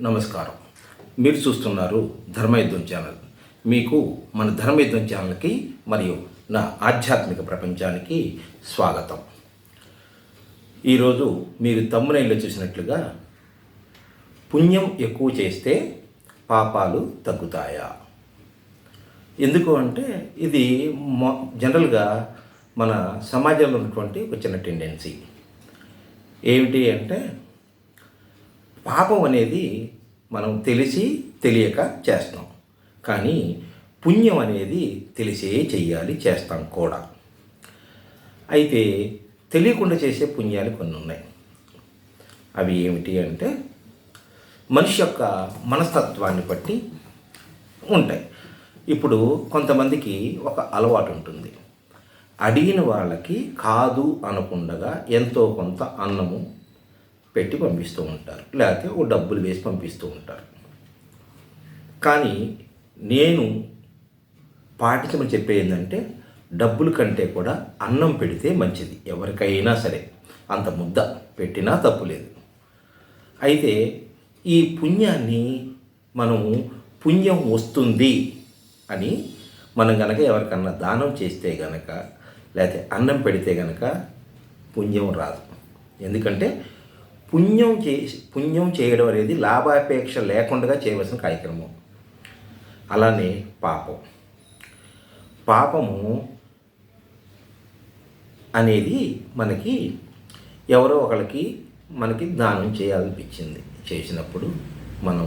నమస్కారం. మీరు చూస్తున్నారు ధర్మయుద్ధం ఛానల్. మీకు మన ధర్మయుద్ధం ఛానల్కి మరియు నా ఆధ్యాత్మిక ప్రపంచానికి స్వాగతం. ఈరోజు మీరు తమ్మునైలో చూసినట్లుగా పుణ్యం ఎక్కువ చేస్తే పాపాలు తగ్గుతాయా? ఎందుకు అంటే ఇది జనరల్గా మన సమాజంలో ఉన్నటువంటి ఒక చిన్న టెండెన్సీ. ఏమిటి అంటే పాపం అనేది మనం తెలిసి తెలియక చేస్తాం, కానీ పుణ్యం అనేది తెలిసే చెయ్యాలి, చేస్తాం కూడా. అయితే తెలియకుండా చేసే పుణ్యాలు కొన్ని ఉన్నాయి. అవి ఏమిటి అంటే మనిషి యొక్క మనస్తత్వాన్ని బట్టి ఉంటాయి. ఇప్పుడు కొంతమందికి ఒక అలవాటు ఉంటుంది. అడిగిన వాళ్ళకి కాదు అనకుండా ఎంతో కొంత అన్నము పెట్టి పంపిస్తూ ఉంటారు, లేకపోతే ఓ డబ్బులు వేసి పంపిస్తూ ఉంటారు. కానీ నేను పాటించమని చెప్పేది ఏంటంటే డబ్బుల కంటే కూడా అన్నం పెడితే మంచిది. ఎవరికైనా సరే అంత ముద్ద పెట్టినా తప్పు లేదు. అయితే ఈ పుణ్యాన్ని మనము పుణ్యం వస్తుంది అని మనం కనుక ఎవరికన్నా దానం చేస్తే గనక, లేకపోతే అన్నం పెడితే గనక పుణ్యం రాదు. ఎందుకంటే పుణ్యం చేయడం అనేది లాభాపేక్ష లేకుండా చేయవలసిన కార్యక్రమం. అలానే పాపము అనేది మనకి ఎవరో ఒకరికి మనకి దానం చేయాలనిపించింది. చేసినప్పుడు మనం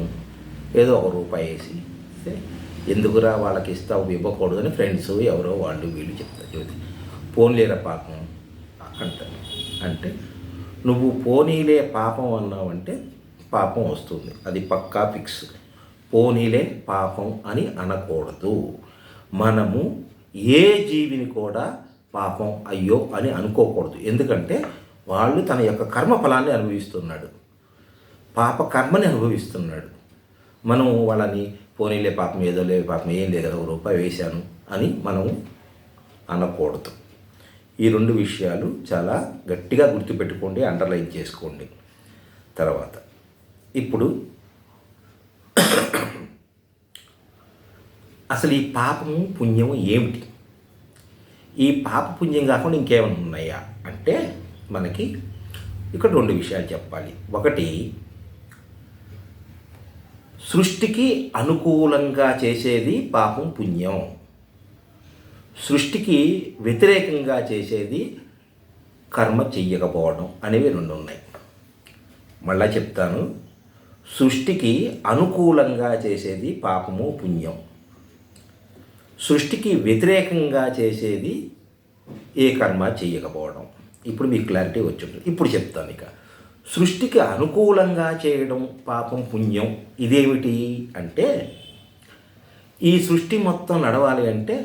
ఏదో ఒక రూపాయి వేసి ఎందుకురా వాళ్ళకి ఇస్తావు, ఇవ్వకూడదు అని ఫ్రెండ్స్ ఎవరో వాళ్ళు వీళ్ళు చెప్తారు. పోన్లేరా పాపం అంటారు. అంటే నువ్వు పోనీలే పాపం అన్నావంటే పాపం వస్తుంది, అది పక్కా ఫిక్స్. పోనీలే పాపం అని అనకూడదు. మనము ఏ జీవిని కూడా పాపం అయ్యో అని అనుకోకూడదు. ఎందుకంటే వాళ్ళు తన యొక్క కర్మ ఫలాన్ని అనుభవిస్తున్నాడు, పాప కర్మని అనుభవిస్తున్నాడు. మనం వాళ్ళని పోనీలే పాపం, ఏదో లే పాపం, ఏం లేదు కదా, రూపాయి వేశాను అని మనము అనకూడదు. ఈ రెండు విషయాలు చాలా గట్టిగా గుర్తుపెట్టుకోండి, అండర్లైన్ చేసుకోండి. తర్వాత ఇప్పుడు అసలు ఈ పాపము పుణ్యము ఏమిటి? ఈ పాప పుణ్యం కాకుండా ఇంకేమైనా ఉన్నాయా అంటే మనకి ఇక్కడ రెండు విషయాలు చెప్పాలి. ఒకటి, సృష్టికి అనుకూలంగా చేసేది పాపం పుణ్యం, సృష్టికి వ్యతిరేకంగా చేసేది కర్మ చెయ్యకపోవడం అనేవి రెండు ఉన్నాయి. మళ్ళా చెప్తాను. సృష్టికి అనుకూలంగా చేసేది పాపము పుణ్యం, సృష్టికి వ్యతిరేకంగా చేసేది ఏ కర్మ చెయ్యకపోవడం. ఇప్పుడు మీకు క్లారిటీ వచ్చింది. ఇప్పుడు చెప్తాను. ఇక సృష్టికి అనుకూలంగా చేయడం పాపం పుణ్యం ఇదేమిటి అంటే, ఈ సృష్టి మొత్తం నడవాలి అంటే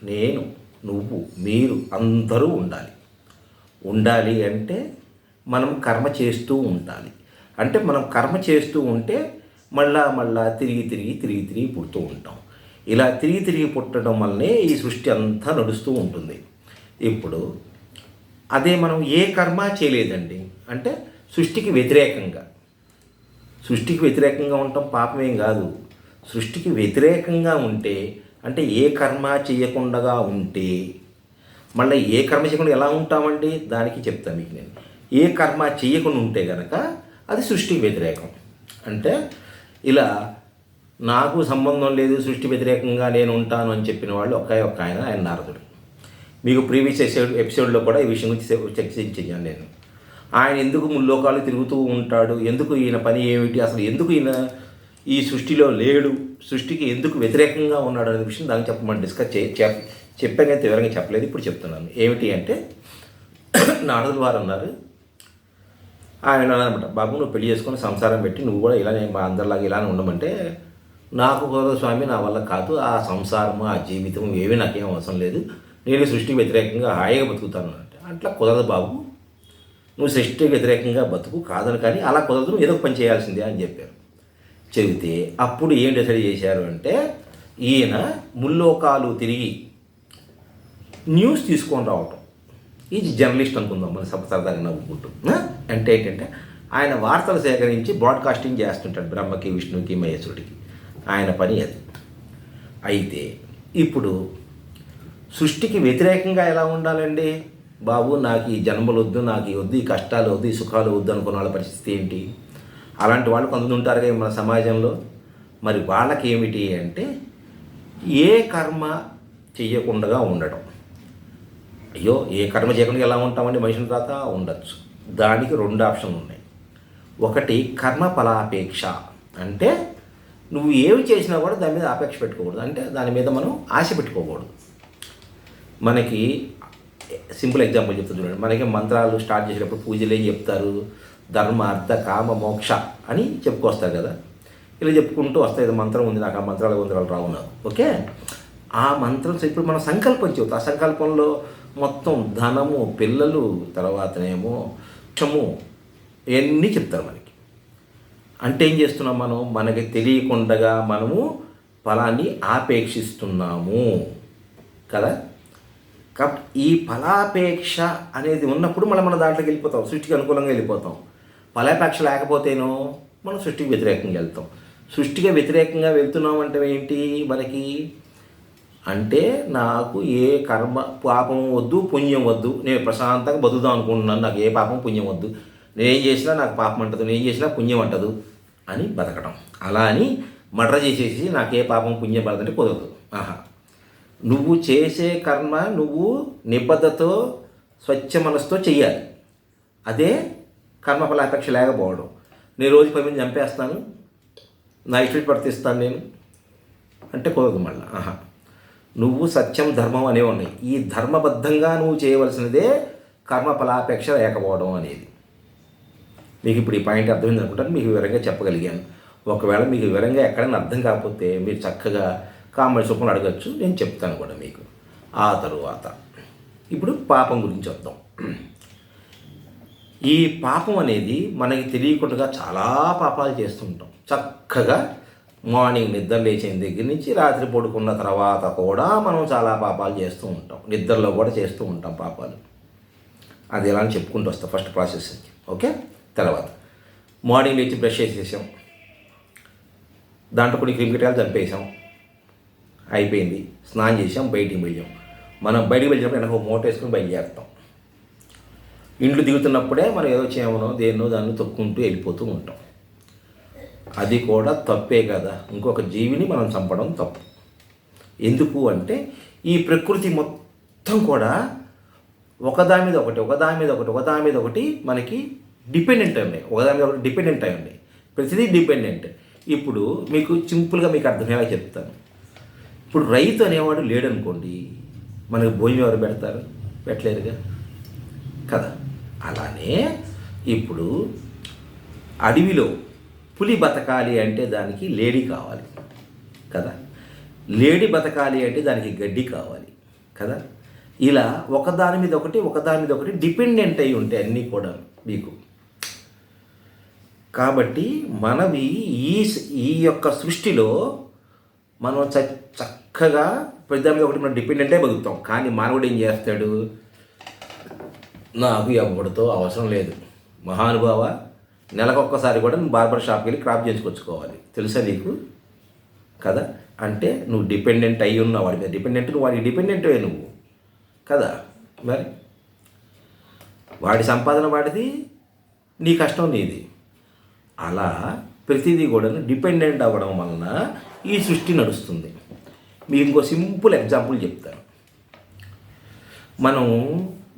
నేను, నువ్వు, మీరు అందరూ ఉండాలి అంటే మనం కర్మ చేస్తూ ఉండాలి. అంటే మనం కర్మ చేస్తూ ఉంటే మళ్ళా తిరిగి పుడుతూ ఉంటాం. ఇలా తిరిగి పుట్టడం వల్లనే ఈ సృష్టి అంతా నడుస్తూ ఉంటుంది. ఇప్పుడు అదే మనం ఏ కర్మ చేయలేదండి అంటే సృష్టికి వ్యతిరేకంగా ఉండటం పాపమేం కాదు. సృష్టికి వ్యతిరేకంగా ఉంటే అంటే ఏ కర్మ చేయకుండా ఉంటే, మళ్ళీ ఏ కర్మ చేయకుండా ఎలా ఉంటామండి దానికి చెప్తాను మీకు నేను. ఏ కర్మ చేయకుండా ఉంటే కనుక అది సృష్టికి వ్యతిరేకం. అంటే ఇలా నాకు సంబంధం లేదు, సృష్టి వ్యతిరేకంగా నేను ఉంటాను అని చెప్పిన వాళ్ళు ఒక్క ఆయన నారదుడు. మీకు ప్రీవియస్ ఎపిసోడ్లో కూడా ఈ విషయం గురించి చర్చించాను నేను. ఆయన ఎందుకు ముల్లోకాలు తిరుగుతూ ఉంటాడు, ఎందుకు ఈయన పని ఏమిటి, అసలు ఎందుకు ఈయన ఈ సృష్టిలో లేడు, సృష్టికి ఎందుకు వ్యతిరేకంగా ఉన్నాడు అనే విషయం దానికి చెప్పమని డిస్కస్ చెప్పాను. తీవ్రంగా చెప్పలేదు, ఇప్పుడు చెప్తున్నాను. ఏమిటి అంటే నారదుల వారు అన్నారు, ఆయన అనమాట, బాబు నువ్వు పెళ్లి చేసుకొని సంసారం పెట్టి నువ్వు కూడా ఇలానే మా అందరిలాగా ఇలానే ఉండమంటే నాకు కుదరదు స్వామి, నా వల్ల కాదు. ఆ సంసారము ఆ జీవితం ఏమీ నాకేం అవసరం లేదు, నేను సృష్టికి వ్యతిరేకంగా హాయిగా బతుకుతాను అంటే. అట్లా కుదరదు బాబు, నువ్వు సృష్టికి వ్యతిరేకంగా బతుకు కాదని, కానీ అలా కుదరదు, నువ్వు ఏదో ఒక పని చేయాల్సిందే అని చెప్పారు. చెబితే అప్పుడు ఏం డిసైడ్ చేశారు అంటే ఈయన ముల్లోకాలు తిరిగి న్యూస్ తీసుకొని రావటం. ఇది జర్నలిస్ట్ అనుకుందాం, మన సరదాగా నవ్వుకుంటూ. అంటే ఏంటంటే ఆయన వార్తలు సేకరించి బ్రాడ్కాస్టింగ్ చేస్తుంటాడు బ్రహ్మకి, విష్ణువుకి, మహేశ్వరుడికి. ఆయన పని అది. అయితే ఇప్పుడు సృష్టికి వ్యతిరేకంగా ఎలా ఉండాలండి? బాబు నాకు ఈ జన్మలు వద్దు, నాకు ఈ వద్దు, ఈ కష్టాలు వద్దు, ఈ సుఖాలు వద్దు అనుకున్న వాళ్ళ పరిస్థితి ఏంటి? అలాంటి వాళ్ళు కొంతమంది ఉంటారు కదా మన సమాజంలో. మరి వాళ్ళకి ఏమిటి అంటే ఏ కర్మ చెయ్యకుండా ఉండడం. అయ్యో ఏ కర్మ చేయకుండా ఎలా ఉంటామండి మనుషుల తర్వాత? ఉండొచ్చు. దానికి 2 ఆప్షన్లు ఉన్నాయి. ఒకటి కర్మ ఫలాపేక్ష, అంటే నువ్వు ఏమి చేసినా కూడా దాని మీద ఆపేక్ష పెట్టుకోకూడదు, అంటే దాని మీద మనం ఆశ పెట్టుకోకూడదు. మనకి సింపుల్ ఎగ్జాంపుల్ చెప్తాను చూడండి. మనకి మంత్రాలు స్టార్ట్ చేసేటప్పుడు పూజలు ఏం చెప్తారు? ధర్మ, అర్థ, కామ, మోక్ష అని చెప్పుకొస్తారు కదా. ఇలా చెప్పుకుంటూ వస్తాయి. ఏదో మంత్రం ఉంది, నాకు ఆ మంత్రాలు రావు నాకు. ఓకే, ఆ మంత్రం ఇప్పుడు మనం సంకల్పం చెబుతాం. ఆ సంకల్పంలో మొత్తం ధనము, పిల్లలు, తర్వాతనేమో క్షము, ఇవన్నీ చెప్తారు మనకి. అంటే ఏం చేస్తున్నాం మనం? మనకి తెలియకుండా మనము ఫలాన్ని ఆపేక్షిస్తున్నాము కదా. కాబట్టి ఈ ఫలాపేక్ష అనేది ఉన్నప్పుడు మన దాంట్లోకి వెళ్ళిపోతాం, సృష్టికి అనుకూలంగా వెళ్ళిపోతాం. ఫలాపేక్ష లేకపోతేనో మనం సృష్టికి వ్యతిరేకంగా వెళ్తాం. సృష్టికి వ్యతిరేకంగా వెళ్తున్నాం అంటే ఏంటి మనకి? అంటే నాకు ఏ కర్మ, పాపం వద్దు, పుణ్యం వద్దు, నేను ప్రశాంతంగా బతుకుదాం అనుకుంటున్నాను, నాకు ఏ పాపం పుణ్యం వద్దు, నేనేం చేసినా నాకు పాపం అంటదు, నేను చేసినా పుణ్యం అంటదు అని బతకడం. అలా అని మర్డర్ చేసేసి నాకు ఏ పాపం పుణ్యం పడదంటే కుదరదు. నువ్వు చేసే కర్మ నువ్వు నిబద్ధతో, స్వచ్ఛ మనసుతో చెయ్యాలి. అదే కర్మఫలాపేక్ష లేకపోవడం. నేను రోజు 10 మంది చంపేస్తాను, నా ఇష్ట ప్రవర్తిస్తాను నేను అంటే కుదరదు మళ్ళీ. నువ్వు సత్యం, ధర్మం అనేవి ఉన్నాయి. ఈ ధర్మబద్ధంగా నువ్వు చేయవలసినదే కర్మఫలాపేక్ష లేకపోవడం అనేది. మీకు ఇప్పుడు ఈ పాయింట్ అర్థమైంది అనుకుంటాను, మీకు వివరంగా చెప్పగలిగాను. ఒకవేళ మీకు వివరంగా ఎక్కడైనా అర్థం కాకపోతే మీరు చక్కగా కామెంట్స్ రూపంలో అడగచ్చు, నేను చెప్తాను కూడా మీకు. ఆ తరువాత ఇప్పుడు పాపం గురించి వద్దాం. ఈ పాపం అనేది మనకి తెలియకుండా చాలా పాపాలు చేస్తుంటాం. చక్కగా మార్నింగ్ నిద్ర లేచిన దగ్గర నుంచి రాత్రి పడుకున్న తర్వాత కూడా మనం చాలా పాపాలు చేస్తూ ఉంటాం. నిద్రలో కూడా చేస్తూ ఉంటాం పాపాలు. అది ఎలా అని చెప్పుకుంటూ వస్తాం ఫస్ట్ ప్రాసెస్. ఓకే, తర్వాత మార్నింగ్ లేచి బ్రష్ చేసేసాం, దాంట్లో కొన్ని క్రిమికీటకాలు చంపేసాం, అయిపోయింది. స్నానం చేసాం, బయటికి వెళ్ళాం. మనం బయటికి వెళ్ళినప్పుడు వెనక మూట వేసుకుని బయలుదేరుతాం. ఇంట్లో దిగుతున్నప్పుడే మనం ఏదో చేయమనో దేన్నో దాన్ని తొక్కుంటూ వెళ్ళిపోతూ ఉంటాం. అది కూడా తప్పే కదా. ఇంకొక జీవిని మనం చంపడం తప్పు. ఎందుకు అంటే ఈ ప్రకృతి మొత్తం కూడా ఒకదాని మీద ఒకటి మనకి డిపెండెంట్ ఉన్నాయి. ఒకదాని మీద ఒకటి డిపెండెంట్ అయి ఉన్నాయి. ప్రతిదీ డిపెండెంట్. ఇప్పుడు మీకు సింపుల్గా మీకు అర్థమయ్యేలా చెప్తాను. ఇప్పుడు రైతు అనేవాడు లేడనుకోండి, మనకు భోజనం ఎవరు పెడతారు? పెట్టలేరుగా కదా. అలానే ఇప్పుడు అడవిలో పులి బతకాలి అంటే దానికి లేడీ కావాలి కదా, లేడీ బతకాలి అంటే దానికి గడ్డి కావాలి కదా. ఇలా ఒకదాని మీద ఒకటి డిపెండెంట్ అయి ఉంటాయి అన్నీ కూడా మీకు. కాబట్టి మనవి ఈ యొక్క సృష్టిలో మనం చక్కగా ప్రతి మీద ఒకటి మనం డిపెండెంటే బతుకుతాం. కానీ మానవుడు ఏం చేస్తాడు? నాకు ఎవరితో అవసరం లేదు మహానుభావ, నెలకొక్కసారి కూడా నువ్వు బార్బర్ షాప్కి వెళ్ళి క్రాప్ చేసుకొచ్చుకోవాలి, తెలుసా నీకు కదా. అంటే నువ్వు డిపెండెంట్ అయ్యి ఉన్నావు వాడి మీద. నువ్వు వాడికి డిపెండెంటే నువ్వు కదా. మరి వాడి సంపాదన వాడిది, నీ కష్టం నీది. అలా ప్రతిదీ కూడా డిపెండెంట్ అవ్వడం వలన ఈ సృష్టి నడుస్తుంది. మీకు ఇంకో సింపుల్ ఎగ్జాంపుల్ చెప్తాను. మనం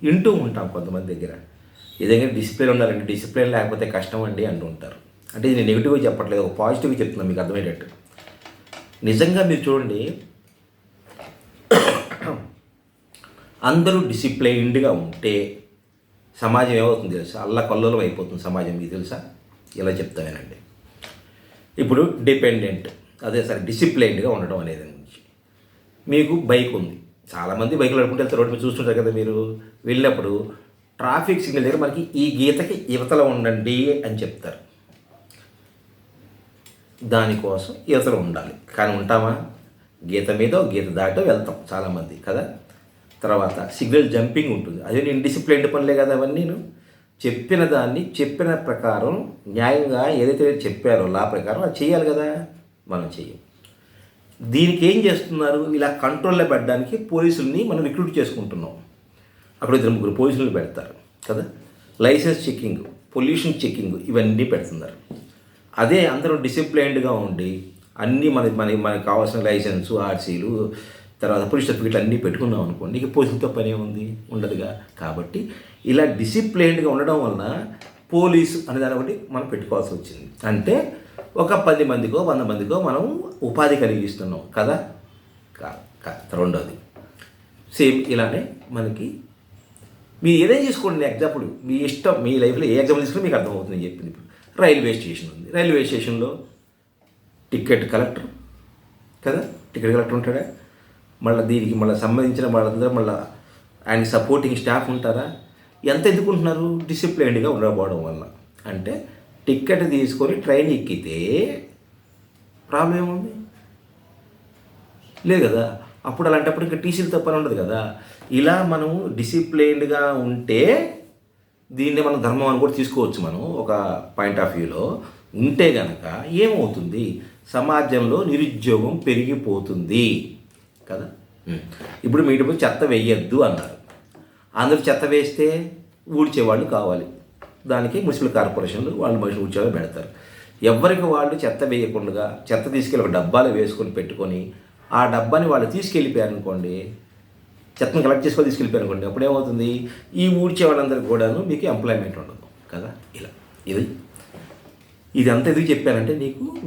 వింటూ ఉంటాం కొంతమంది దగ్గర, ఏదైనా డిసిప్లిన్ ఉండాలండి, డిసిప్లిన్ లేకపోతే కష్టం అండి అంటూ ఉంటారు. అంటే ఇది నేను నెగిటివ్గా చెప్పట్లేదు, ఒక పాజిటివ్గా చెప్తున్నాను మీకు అర్థమయ్యేటట్టు. నిజంగా మీరు చూడండి, అందరూ డిసిప్లైన్డ్గా ఉంటే సమాజం ఏమవుతుంది తెలుసా? అల్లకల్లోలం అయిపోతుంది సమాజం. మీకు తెలుసా? ఇలా చెప్తానండి. ఇప్పుడు డిపెండెంట్, అదే సరే డిసిప్లైన్డ్గా ఉండడం అనేది గురించి. మీకు బైక్ ఉంది, చాలామంది బైకులు నడుపుకుంటూ వెళ్తారు, రోడ్డు మీద చూస్తుంటారు కదా మీరు. వెళ్ళినప్పుడు ట్రాఫిక్ సిగ్నల్ దగ్గర మనకి ఈ గీతకి యువతలో ఉండండి అని చెప్తారు. దానికోసం యువతలో ఉండాలి. కానీ ఉంటామా? గీత మీద గీత దాటో వెళ్తాం చాలామంది కదా. తర్వాత సిగ్నల్ జంపింగ్ ఉంటుంది, అదే నేను డిసిప్లైన్డ్ పనులే కదా అవన్నీ. చెప్పిన దాన్ని చెప్పిన ప్రకారం న్యాయంగా ఏదైతే చెప్పారో లా ప్రకారం అది చేయాలి కదా, మనం చెయ్యం. దీనికి ఏం చేస్తున్నారు, ఇలా కంట్రోల్లో పెట్టడానికి పోలీసుల్ని మనం రిక్రూట్ చేసుకుంటున్నాం. అక్కడ 2-3 పోలీసులు పెడతారు కదా, లైసెన్స్ చెక్కింగ్, పొల్యూషన్ చెక్కింగ్ ఇవన్నీ పెడుతున్నారు. అదే అందరూ డిసిప్లైన్డ్గా ఉండి అన్నీ మనకి కావాల్సిన లైసెన్సు, ఆర్సీలు, తర్వాత పోలీస్ సర్టిఫికెట్లు అన్నీ పెట్టుకున్నాం అనుకోండి, ఇక పోలీసులతో పని ఉంది ఉండదుగా. కాబట్టి ఇలా డిసిప్లైన్డ్గా ఉండడం వలన పోలీసు అనేదాన్ని ఒకటి మనం పెట్టుకోవాల్సి వచ్చింది. అంటే ఒక 10 మందికో 100 మందికో మనం ఉపాధి కలిగిస్తున్నాం కదా. రెండోది సేమ్ ఇలానే మనకి మీరు ఏదైనా చేసుకోండి. ఎగ్జాంపుల్ మీ ఇష్టం, మీ లైఫ్లో ఏ ఎగ్జాంపుల్ తీసుకుని మీకు అర్థమవుతుంది నేను చెప్పింది. ఇప్పుడు రైల్వే స్టేషన్ ఉంది, రైల్వే స్టేషన్లో టికెట్ కలెక్టర్ కదా, టికెట్ కలెక్టర్ ఉంటాడా, మళ్ళీ దీనికి మళ్ళీ సంబంధించిన వాళ్ళందరూ మళ్ళీ ఆయన సపోర్టింగ్ స్టాఫ్ ఉంటారా. ఎంత ఎందుకుంటున్నారు, డిసిప్లైన్డ్గా ఉండకపోవడం వల్ల. అంటే టికెట్ తీసుకొని ట్రైన్ ఎక్కితే ప్రాబ్లం ఏముంది, లేదు కదా. అప్పుడు అలాంటప్పుడు ఇంకా టీసీలతో పని ఉండదు కదా. ఇలా మనం డిసిప్లైన్డ్గా ఉంటే దీన్ని మనం ధర్మం అని కూడా తీసుకోవచ్చు. మనం ఒక పాయింట్ ఆఫ్ వ్యూలో ఉంటే కనుక ఏమవుతుంది, సమాజంలో నిరుద్యోగం పెరిగిపోతుంది కదా. ఇప్పుడు మీ ఇంటి చెత్త వేయద్దు అన్నారు, అందరూ చెత్త వేస్తే ఊడ్చేవాళ్ళు కావాలి. దానికి మున్సిపల్ కార్పొరేషన్లు వాళ్ళు మనుషులు ఊడ్చేవాళ్ళు పెడతారు. ఎవరికి వాళ్ళు చెత్త వేయకుండా చెత్త తీసుకెళ్ళి ఒక డబ్బాలో వేసుకొని పెట్టుకొని ఆ డబ్బాని వాళ్ళు తీసుకెళ్ళిపోయారనుకోండి, చెత్తను కలెక్ట్ చేసుకొని తీసుకెళ్ళిపోయారనుకోండి, అప్పుడు ఏమవుతుంది, ఈ ఊడ్చే వాళ్ళందరికీ కూడాను మీకు ఎంప్లాయ్మెంట్ ఉండదు కదా. ఇలా ఇదంతా ఎందుకు చెప్పానంటే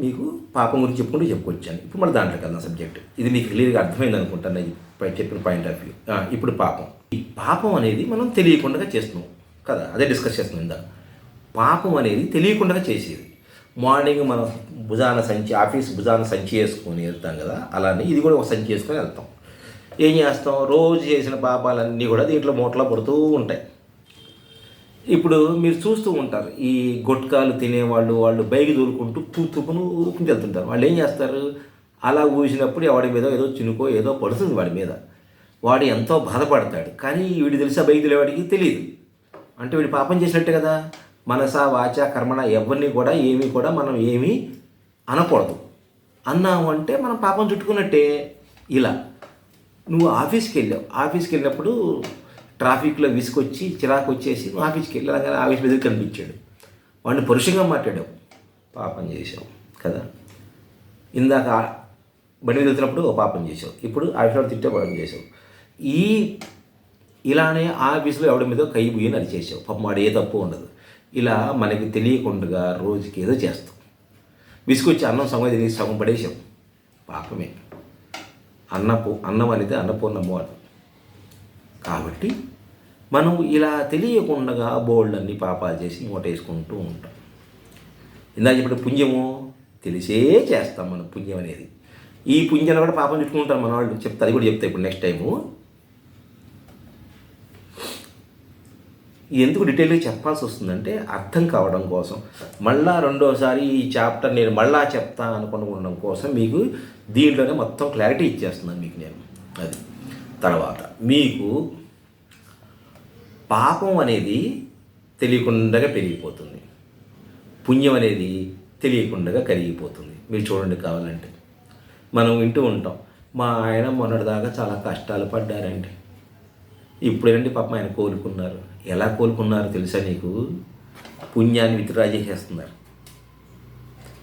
మీకు పాపం గురించి చెప్పుకొచ్చాను. ఇప్పుడు మళ్ళీ దాంట్లో కదా సబ్జెక్ట్. ఇది మీకు క్లియర్గా అర్థమైంది అనుకుంటాను నేను చెప్పిన పాయింట్ ఆఫ్ వ్యూ. ఇప్పుడు ఈ పాపం అనేది మనం తెలియకుండా చేస్తున్నాం కదా, అదే డిస్కస్ చేస్తున్నాం ఇందాక. పాపం అనేది తెలియకుండా చేసేది. మార్నింగ్ మనం ఆఫీస్ భుజాన సంచి వేసుకొని వెళ్తాం కదా, అలానే ఇది కూడా ఒక సంచి వేసుకొని వెళ్తాం. ఏం చేస్తాం, రోజు చేసిన పాపాలన్నీ కూడా దీంట్లో మూటలో పడుతూ ఉంటాయి. ఇప్పుడు మీరు చూస్తూ ఉంటారు, ఈ గుట్కాలు తినేవాళ్ళు వాళ్ళు బైకి దూరుకుంటూ ఊపుకుంటూ వెళ్తుంటారు. వాళ్ళు ఏం చేస్తారు, అలా ఊసినప్పుడు వాడి మీద ఏదో చినుకో ఏదో పడుతుంది వాడి మీద, వాడు ఎంతో బాధపడతాడు. కానీ వీడు తెలుసా బైక్ తెలియవాడికి తెలియదు. అంటే వీడు పాపం చేసినట్టే కదా. మనస వాచ కర్మణ ఎవరిని కూడా మనం ఏమీ అనకూడదు. అన్నాము అంటే మనం పాపం చుట్టుకున్నట్టే. ఇలా నువ్వు ఆఫీస్కి వెళ్ళినప్పుడు ట్రాఫిక్లో విసుకొచ్చి చిరాకు వచ్చేసి నువ్వు ఆఫీస్కి వెళ్ళగానే ఆఫీస్ మీద కనిపించాడు, వాడిని పరుషంగా మాట్లాడావు, పాపం చేసావు కదా. ఇందాక బండి మీద వెళ్తున్నప్పుడు ఓ పాపం చేసావు, ఇప్పుడు ఆఫీస్లో తిట్టే పాపం చేసావు. ఇలానే ఆఫీస్లో ఎవడి మీద కై బుయ్యని అది చేసావు, పాపం వాడు ఏ తప్పు ఉండదు. ఇలా మనకి తెలియకుండా రోజుకి ఏదో చేస్తాం. విసుకొచ్చి అన్నం సగం పడేసాం, పాపమే. అన్నం అనేది అన్నపూర్ణమ్మ. కాబట్టి మనం ఇలా తెలియకుండా బోల్డన్ని పాపాలు చేసి మూటేసుకుంటూ ఉంటాం. ఇందాక ఇప్పుడు పుణ్యము తెలిసే చేస్తాం మనం. పుణ్యం అనేది ఈ పుణ్యాన్ని కూడా పాపం చుట్టుకుంటారు మన వాళ్ళు. చెప్తా, అది కూడా చెప్తా ఇప్పుడు నెక్స్ట్ టైము. ఎందుకు డీటెయిల్గా చెప్పాల్సి వస్తుందంటే అర్థం కావడం కోసం. మళ్ళా రెండోసారి ఈ చాప్టర్ నేను మళ్ళా చెప్తా అనుకోవడం కోసం మీకు దీంట్లోనే మొత్తం క్లారిటీ ఇచ్చేస్తున్నాను మీకు నేను. అది తర్వాత మీకు పాపం అనేది తెలియకుండా పెరిగిపోతుంది, పుణ్యం అనేది తెలియకుండా కరిగిపోతుంది. మీరు చూడండి, కావాలంటే మనం వింటూ ఉంటాం, మా ఆయన మొన్నటిదాకా చాలా కష్టాలు పడ్డారండి, ఇప్పుడేంటి పాపం ఆయన కోలుకున్నారు. ఎలా కోలుకున్నారు తెలుసా నీకు? పుణ్యాన్ని విత్డ్రా చేసేస్తున్నారు.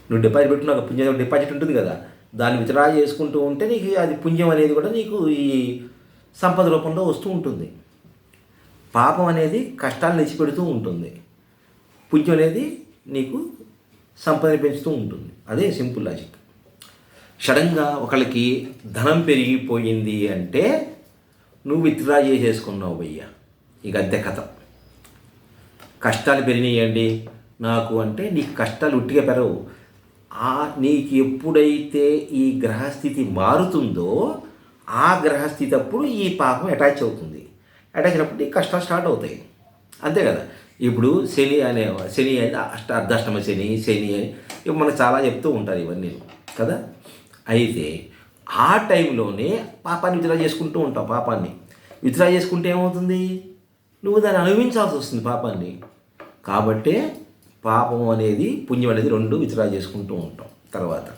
నువ్వు డిపాజిట్ పెట్టిన ఒక పుణ్యం డిపాజిట్ ఉంటుంది కదా, దాన్ని విత్డ్రా చేసుకుంటూ ఉంటే నీకు అది పుణ్యం అనేది కూడా నీకు ఈ సంపద రూపంలో వస్తూ ఉంటుంది. పాపం అనేది కష్టాలు తెచ్చిపెడుతూ ఉంటుంది, పుణ్యం అనేది నీకు సంపదని పెంచుతూ ఉంటుంది. అదే సింపుల్ లాజిక్. సడన్గా ఒకళ్ళకి ధనం పెరిగిపోయింది అంటే నువ్వు విత్డ్రా చేసేసుకున్నావు భయ్యా, ఇక అంతే కథ. కష్టాలు పెరిగినాయండి నాకు అంటే నీకు కష్టాలు ఉట్టిగా పెరవు. నీకు ఎప్పుడైతే ఈ గ్రహస్థితి మారుతుందో ఆ గ్రహస్థితి అప్పుడు ఈ పాపం అటాచ్ అవుతుంది. అటాచ్ అయినప్పుడు నీకు కష్టాలు స్టార్ట్ అవుతాయి, అంతే కదా. ఇప్పుడు శని అర్ధాష్టమ శని అని ఇప్పుడు మనకు చాలా చెప్తూ ఉంటారు ఇవన్నీ కదా. అయితే ఆ టైంలోనే పాపాన్ని విత్డ్రా చేసుకుంటూ ఉంటావు. పాపాన్ని విత్డ్రా చేసుకుంటే ఏమవుతుంది, నువ్వు దాన్ని అనుభవించాల్సి వస్తుంది పాపాన్ని. కాబట్టే పాపం అనేది పుణ్యం అనేది రెండు విత్డ్రా చేసుకుంటూ ఉంటాం. తర్వాత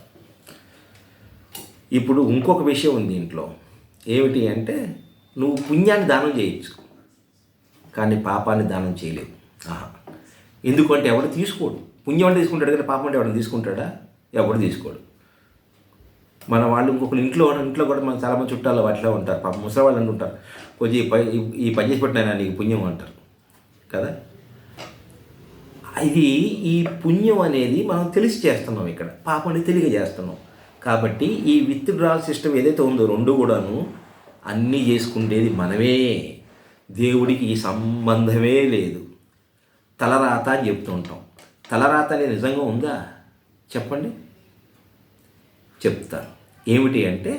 ఇప్పుడు ఇంకొక విషయం ఉంది ఇంట్లో. ఏమిటి అంటే, నువ్వు పుణ్యాన్ని దానం చేయొచ్చు కానీ పాపాన్ని దానం చేయలేవు. ఎందుకంటే ఎవడు తీసుకోడు. పుణ్యం అంటే తీసుకుంటాడు కానీ పాపం అంటే ఎవడు తీసుకుంటాడా? ఎవడు తీసుకోడు. మన వాళ్ళు ఇంకొకరు ఇంట్లో కూడా మనకు చాలామంది చుట్టాలు అట్లా ఉంటారు. పాపం ముసలి వాళ్ళు అంటుంటారు, కొంచెం ఈ పని చేసి పెట్టినా నీకు పుణ్యం అంటారు కదా. ఇది ఈ పుణ్యం అనేది మనం తెలిసి చేస్తున్నాం, ఇక్కడ పాపం అనేది తెలియ చేస్తున్నాం. కాబట్టి ఈ విత్డ్రాల్ సిస్టమ్ ఏదైతే ఉందో రెండు కూడాను అన్నీ చేసుకుంటేది మనమే. దేవుడికి ఈ సంబంధమే లేదు. తలరాత అని చెప్తూ ఉంటాం. తలరాత అనేది నిజంగా ఉందా చెప్పండి? చెప్తాను. ఏమిటి అంటే,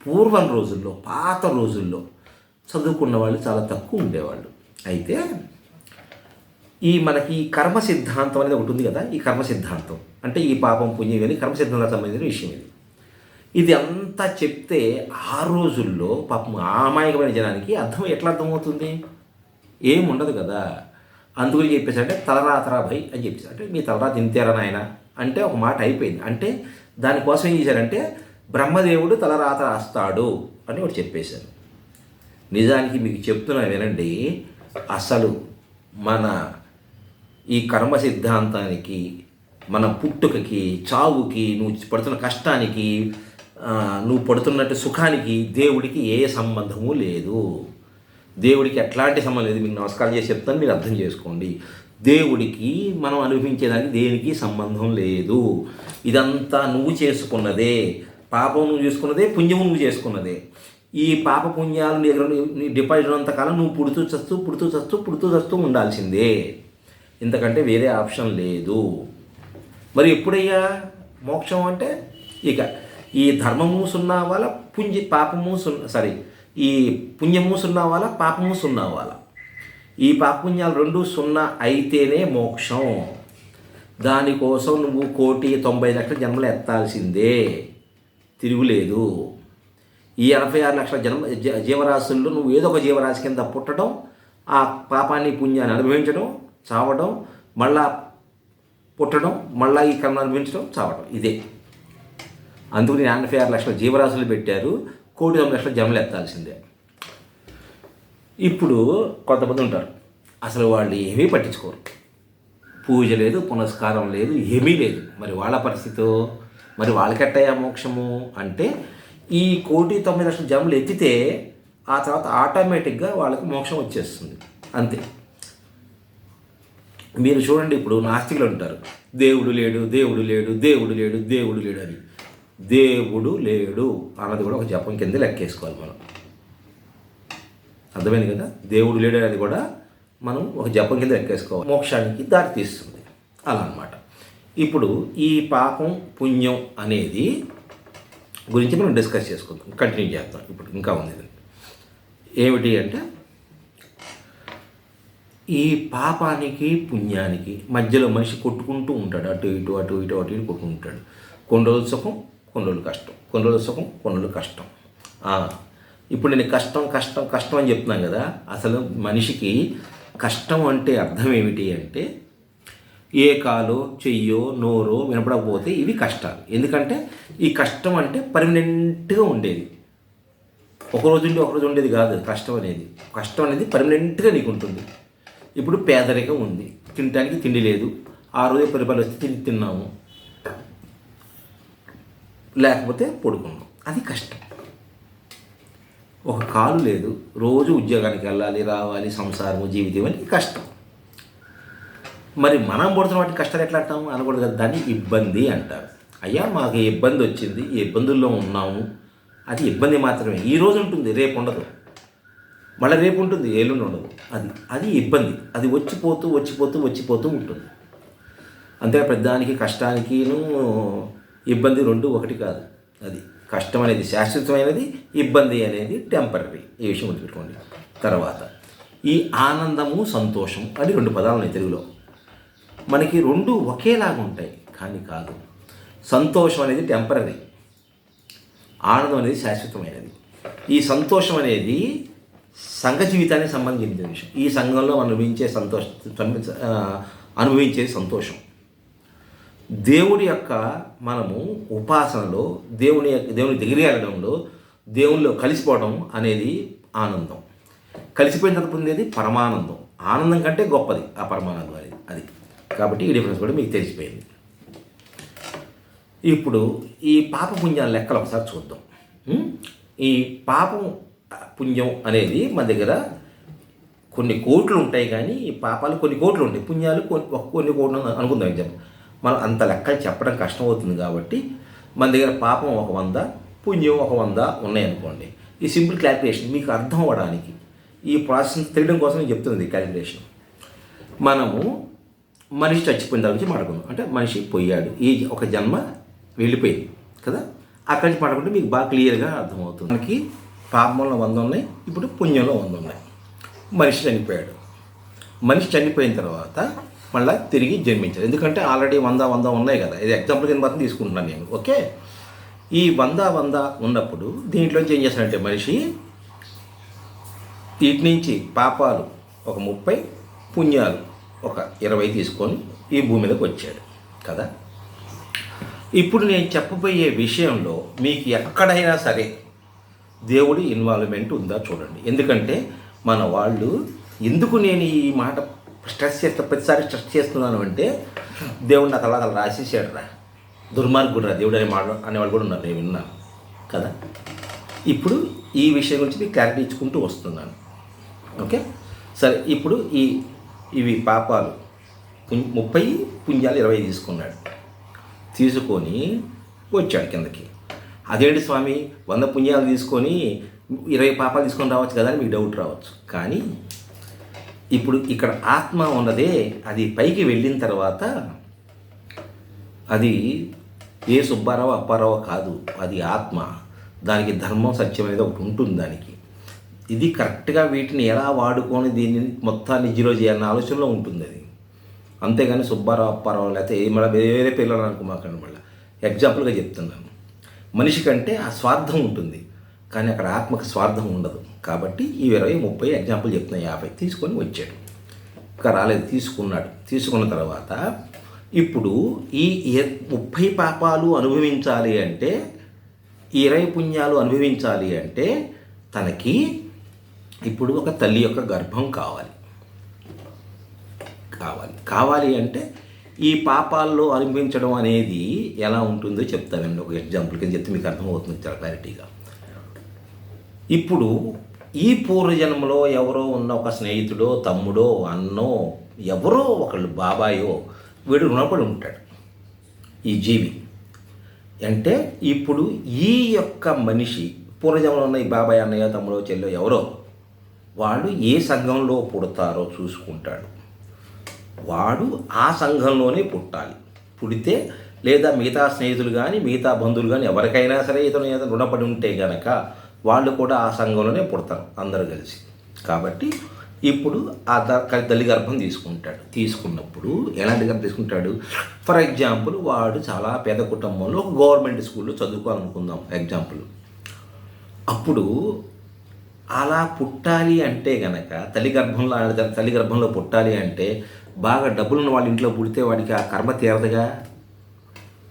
పూర్వం రోజుల్లో, పాత రోజుల్లో చదువుకున్న వాళ్ళు చాలా తక్కువ ఉండేవాళ్ళు. అయితే మనకి కర్మ సిద్ధాంతం అనేది ఒకటి ఉంది కదా. ఈ కర్మ సిద్ధాంతం అంటే ఈ పాపం పుణ్యం కానీ కర్మ సిద్ధాంతానికి సంబంధించిన విషయం ఇది అంతా చెప్తే ఆ రోజుల్లో పాపం అమాయకమైన జనానికి ఎట్లా అర్థమవుతుంది? ఏముండదు కదా. అందుకని చెప్పేసంటే తలరాతరా భయ్ అని చెప్పేసి, అంటే మీ తలరాత ఇంతేరా నాయన అంటే ఒక మాట అయిపోయింది. అంటే దానికోసం ఏం చేశారంటే, బ్రహ్మదేవుడు తలరాత రాస్తాడు అని ఒకటి చెప్పేశారు. నిజానికి మీకు చెప్తున్నా వినండి, అసలు మన ఈ కర్మ సిద్ధాంతానికి, మన పుట్టుకకి, చావుకి, నువ్వు పడుతున్న కష్టానికి, నువ్వు పడుతున్నట్టు సుఖానికి దేవుడికి ఏ సంబంధము లేదు. దేవుడికి ఎట్లాంటి సంబంధం లేదు. మీకు నమస్కారం చేసి చెప్తాను, మీరు అర్థం చేసుకోండి. దేవుడికి మనం అనుభవించేదానికి దేనికి సంబంధం లేదు. ఇదంతా నువ్వు చేసుకున్నదే. పాపం నువ్వు చేసుకున్నదే, పుణ్యము నువ్వు చేసుకున్నదే. ఈ పాప పుణ్యాలు నీ డిపాజిట్ ఉన్నంతకాలం నువ్వు పుడుతూ చస్తూ ఉండాల్సిందే. ఇంతకంటే వేరే ఆప్షన్ లేదు. మరి ఎప్పుడయ్యా మోక్షం అంటే, ఇక ఈ ధర్మము సున్నా వాళ్ళ ఈ పుణ్యము సున్నా వాళ్ళ పాపము సున్నా వాళ్ళ. ఈ పాపపుణ్యాలు రెండు సున్నా అయితేనే మోక్షం. దానికోసం నువ్వు 1,90,00,000 జన్మలు ఎత్తాల్సిందే, తిరుగులేదు. ఈ 86,00,000 జీవరాశుల్లో నువ్వు ఏదో ఒక జీవరాశి కింద పుట్టడం, ఆ పాపాన్ని పుణ్యాన్ని అనుభవించడం, చావడం, మళ్ళా పుట్టడం, మళ్ళా ఈ కర్మ అనుభవించడం, చావడం, ఇదే. అందుకని 86,00,000 జీవరాశులు పెట్టారు. 1,90,00,000 జన్మలు ఎత్తాల్సిందే. ఇప్పుడు కొంతమంది ఉంటారు, అసలు వాళ్ళు ఏమీ పట్టించుకోరు. పూజ లేదు, పునస్కారం లేదు, ఏమీ లేదు. మరి వాళ్ళ పరిస్థితి, మరి వాళ్ళకెట్టయ్యా మోక్షము అంటే, ఈ 1,90,00,000 జన్మలు ఎత్తితే ఆ తర్వాత ఆటోమేటిక్గా వాళ్ళకి మోక్షం వచ్చేస్తుంది, అంతే. మీరు చూడండి, ఇప్పుడు నాస్తికులు ఉంటారు, దేవుడు లేడు దేవుడు లేడు దేవుడు లేడు దేవుడు లేడు అని. దేవుడు లేడు అన్నది కూడా ఒక జపం కింద లెక్కేసుకోవాలి మనం. అర్థమైంది కదా? దేవుడు లేడు అనేది కూడా మనం ఒక జపం కింద లెక్కేసుకోవాలి. మోక్షానికి దారి తీస్తుంది, అలా అన్నమాట. ఇప్పుడు ఈ పాపం పుణ్యం అనేది గురించి మనం డిస్కస్ చేసుకుందాం, కంటిన్యూ చేద్దాం. ఇప్పుడు ఇంకా ఉంది. ఏమిటి అంటే, ఈ పాపానికి పుణ్యానికి మధ్యలో మనిషి కొట్టుకుంటూ ఉంటాడు. అటు ఇటు కొట్టుకుంటాడు. కొన్ని రోజులు సుఖం, కొన్ని రోజులు కష్టం, కొన్ని రోజులు సుఖం, కొన్ని రోజులు కష్టం. ఇప్పుడు నేను కష్టం అని చెప్తున్నాను కదా. అసలు మనిషికి కష్టం అంటే అర్థం ఏమిటి అంటే, ఏ కాలో చెయ్యో నోరో వినపడకపోతే ఇవి కష్టాలు. ఎందుకంటే ఈ కష్టం అంటే పర్మనెంట్గా ఉండేది, ఒకరోజు ఉండేది కాదు. కష్టం అనేది పర్మనెంట్గా నీకు ఉంటుంది. ఇప్పుడు పేదరికం ఉంది, తినడానికి తిండి లేదు, ఆ రోజు 10 రూపాయలు వస్తే తిన్నాము, లేకపోతే పడుకున్నాం, అది కష్టం. ఒక కాలు లేదు, రోజు ఉద్యోగానికి వెళ్ళాలి, రావాలి, సంసారము, జీవితం అని కష్టం. మరి మనం పడుతున్న వాటి కష్టాలు ఎట్లా అంటాము అనకూడదు కదా, దాన్ని ఇబ్బంది అంటారు. అయ్యా మాకు ఇబ్బంది వచ్చింది, ఈ ఇబ్బందుల్లో ఉన్నాము, అది ఇబ్బంది మాత్రమే. ఈ రోజు ఉంటుంది, రేపు ఉండదు, మళ్ళీ రేపు ఉంటుంది, ఎల్లుండి ఉండదు. అది ఇబ్బంది. అది వచ్చిపోతూ ఉంటుంది. అంతే. పెద్దానికి కష్టానికిను ఇబ్బంది రెండు ఒకటి కాదు. అది కష్టం అనేది శాశ్వతమైనది, ఇబ్బంది అనేది టెంపరీ. ఈ విషయం గుర్తుపెట్టుకోండి. తర్వాత ఈ ఆనందము, సంతోషం అని 2 పదాలు ఉన్నాయి తెలుగులో. మనకి రెండు ఒకేలాగా ఉంటాయి కానీ కాదు. సంతోషం అనేది టెంపరీ, ఆనందం అనేది శాశ్వతమైనది. ఈ సంతోషం అనేది సంఘ జీవితానికి సంబంధించిన విషయం. ఈ సంఘంలో అనుభవించే సంతోషం, దేవుడి యొక్క మనము ఉపాసనలో దేవుని దగ్గరికి వెళ్ళడంలో దేవునిలో కలిసిపోవడం అనేది ఆనందం. కలిసిపోయిన తర్వాత పొందేది పరమానందం. ఆనందం కంటే గొప్పది ఆ పరమానందం అనేది. అది కాబట్టి ఈ డిఫరెన్స్ కూడా మీకు తెలిసిపోయింది. ఇప్పుడు ఈ పాప పుణ్యాల లెక్కలు ఒకసారి చూద్దాం. ఈ పాపం పుణ్యం అనేది మన దగ్గర కొన్ని కోట్లు ఉంటాయి, కానీ ఈ పాపాలు కొన్ని కోట్లు ఉంటాయి, పుణ్యాలు కొన్ని కోట్లు అనుకుందాం. ఎగ్జాంపుల్ మనం అంత లెక్కలు చెప్పడం కష్టమవుతుంది కాబట్టి మన దగ్గర పాపం 100, పుణ్యం 100 ఉన్నాయనుకోండి. ఈ సింపుల్ క్యాలిక్యులేషన్ మీకు అర్థం అవ్వడానికి, ఈ ప్రాసెస్ తెలియడం కోసం నేను చెప్తున్నది క్యాలిక్యులేషన్. మనము మనిషి చచ్చిపోయిన దాని గురించి మాట్లాడుకుందాం. అంటే మనిషి పోయాడు, ఈ ఒక జన్మ వెళ్ళిపోయింది కదా, అక్కడి నుంచి మాట్లాడుకుంటే మీకు బాగా క్లియర్గా అర్థమవుతుంది. మనకి పాపంలో 100 ఉన్నాయి, ఇప్పుడు పుణ్యంలో 100 ఉన్నాయి. మనిషి చనిపోయాడు. మనిషి చనిపోయిన తర్వాత మళ్ళీ తిరిగి జన్మించారు. ఎందుకంటే ఆల్రెడీ 100 ఉన్నాయి కదా. ఇది ఎగ్జాంపుల్ కింద మాత్రం తీసుకుంటున్నాను నేను. ఓకే, ఈ 100 ఉన్నప్పుడు దీంట్లోంచి ఏం చేస్తాడంటే మనిషి వీటి నుంచి పాపాలు ఒక 30, పుణ్యాలు ఒక 20 తీసుకొని ఈ భూమి మీదకి వచ్చాడు కదా. ఇప్పుడు నేను చెప్పబోయే విషయంలో మీకు ఎక్కడైనా సరే దేవుడి ఇన్వాల్వ్మెంట్ ఉందా చూడండి. ఎందుకంటే మన వాళ్ళు ఎందుకు నేను ఈ మాట ప్రతిసారి స్ట్రెస్ చేస్తున్నాను అంటే, దేవుడు నాకు అలా రాసేసాడు రా, దుర్మార్గుడు రా దేవుడు అనేవాళ్ళు కూడా ఉన్నారు, నేను విన్నాను కదా. ఇప్పుడు ఈ విషయం గురించి మీకు క్లారిటీ ఇచ్చుకుంటూ వస్తున్నాను. ఓకే సరే, ఇప్పుడు ఇవి పాపాలు 30, పుణ్యాలు 20 తీసుకొని వచ్చాడు కిందకి. అదేంటి స్వామి 100 పుణ్యాలు తీసుకొని 20 పాపాలు తీసుకొని రావచ్చు కదా అని మీకు డౌట్ రావచ్చు. కానీ ఇప్పుడు ఇక్కడ ఆత్మ ఉన్నదే, అది పైకి వెళ్ళిన తర్వాత అది ఏ సుబ్బారావు అప్పారావు కాదు, అది ఆత్మ. దానికి ధర్మం, సత్యం అనేది ఒకటి ఉంటుంది దానికి. ఇది కరెక్ట్గా వీటిని ఎలా వాడుకొని దీన్ని మొత్తాన్ని జీరో చేయాలన్న ఆలోచనలో ఉంటుంది అది. అంతేగాని సుబ్బారావు అప్పారావు లేకపోతే మళ్ళీ వేరే పిల్లలు అనుకోమాకండి. మళ్ళీ ఎగ్జాంపుల్గా చెప్తున్నాను. మనిషి కంటే ఆ స్వార్థం ఉంటుంది, కానీ అక్కడ ఆత్మకు స్వార్థం ఉండదు. కాబట్టి ఈ 20, 30 ఎగ్జాంపుల్ చెప్తున్నాను, 50 తీసుకొని వచ్చాడు. ఇంకా రాలేదు, తీసుకున్నాడు. తీసుకున్న తర్వాత ఇప్పుడు ఈ 30 పాపాలు అనుభవించాలి అంటే, 20 పుణ్యాలు అనుభవించాలి అంటే తనకి ఇప్పుడు ఒక తల్లి యొక్క గర్భం కావాలి అంటే ఈ పాపాల్లో అనుభవించడం అనేది ఎలా ఉంటుందో చెప్తానండి. ఒక ఎగ్జాంపుల్ కింద చెప్తే మీకు అర్థమవుతుంది చాలా క్లారిటీగా. ఇప్పుడు ఈ పూర్వజన్మలో ఎవరో ఉన్న ఒక స్నేహితుడో, తమ్ముడో, అన్నో, ఎవరో ఒకళ్ళు, బాబాయో, వీడు రుణపడి ఉంటాడు ఈ జీవి. అంటే ఇప్పుడు ఈ యొక్క మనిషి పూర్వజన్మలో ఉన్న ఈ బాబాయ్, అన్నయ్య, తమ్ముడో, చెల్లో ఎవరో వాళ్ళు ఏ సంఘంలో పుడతారో చూసుకుంటాడు. వాడు ఆ సంఘంలోనే పుట్టాలి. పుడితే లేదా మిగతా స్నేహితులు కానీ మిగతా బంధువులు కానీ ఎవరికైనా సరే ఇతను రుణపడి ఉంటే గనక వాళ్ళు కూడా ఆ సంఘంలోనే పుడతారు అందరూ కలిసి. కాబట్టి ఇప్పుడు ఆ తల్లి గర్భం తీసుకున్నప్పుడు ఎలాంటి గర్భం తీసుకుంటాడు? ఫర్ ఎగ్జాంపుల్ వాడు చాలా పేద కుటుంబంలో గవర్నమెంట్ స్కూల్లో చదువుకోవాలనుకుందాం ఎగ్జాంపుల్. అప్పుడు అలా పుట్టాలి అంటే గనక తల్లి గర్భంలో పుట్టాలి అంటే బాగా డబ్బులున్న వాళ్ళ ఇంట్లో పుడితే వాడికి ఆ కర్మ తీరదుగా.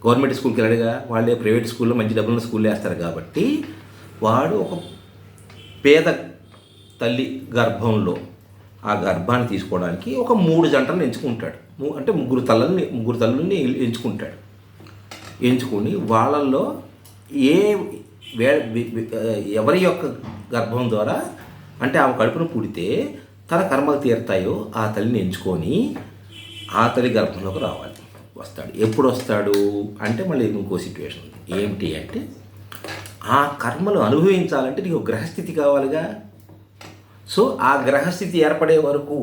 గవర్నమెంట్ స్కూల్కి వెళ్ళడుగా, వాళ్ళే ప్రైవేట్ స్కూల్లో మంచి డబ్బులున్న స్కూల్లో వేస్తారు. కాబట్టి వాడు ఒక పేద తల్లి గర్భంలో ఆ గర్భాన్ని తీసుకోవడానికి ఒక 3 జంటలను ఎంచుకుంటాడు. అంటే ముగ్గురు తల్లుల్ని ఎంచుకుంటాడు. ఎంచుకుని వాళ్ళల్లో ఎవరి యొక్క గర్భం ద్వారా అంటే ఆమె కడుపును పుడితే తన కర్మలు తీరుతాయో ఆ తల్లిని ఎంచుకొని ఆ తల్లి గర్భంలోకి వస్తాడు. ఎప్పుడు వస్తాడు అంటే మళ్ళీ ఇంకో సిచ్యువేషన్ ఉంది. ఏమిటి అంటే ఆ కర్మలు అనుభవించాలంటే నీకు గ్రహస్థితి కావాలిగా. సో ఆ గ్రహస్థితి ఏర్పడే వరకు